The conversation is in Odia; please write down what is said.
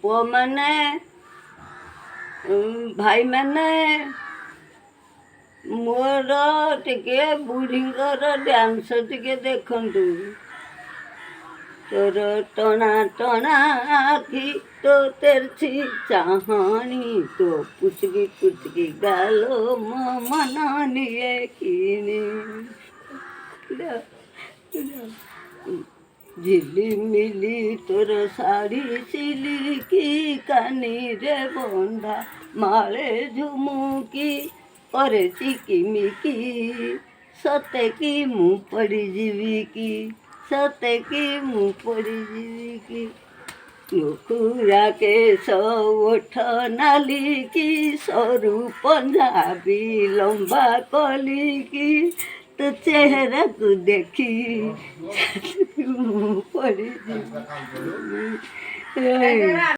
ପୁଅମାନେ ଭାଇମାନେ ମୋର ଟିକେ ବୁଢ଼ୀଙ୍କର ଡ୍ୟାନ୍ସ ଟିକେ ଦେଖନ୍ତୁ। ତୋର ଟଣା ଟଣା ଆଖି ତୋ ତେରଛି ଚାହାଣି ତୋ ପୁଚକି ପୁଚକି ଗାଲୋ ମୋ ମନ ନିଏ କିଣି ଝିଲିମିଲି ତୋର ଶାଢ଼ୀ ସିଲିକି କାନିରେ ବନ୍ଧା ମାଳେ ଝୁମୁକି କରେ ଚିକିମିକି ସତେ କି ମୁଁ ପଡ଼ିଯିବି କି ସତେ କି ମୁଁ ପଡ଼ିଯିବି କି ନୁଖୁରା କେଶ ଓଠ ନାଲିକି ସରୁ ପଞ୍ଜାବୀ ଲମ୍ବା କଲିକି ତୋ ଚେହେରାକୁ ଦେଖି ମୁଁ ପଡ଼ିଯିବି।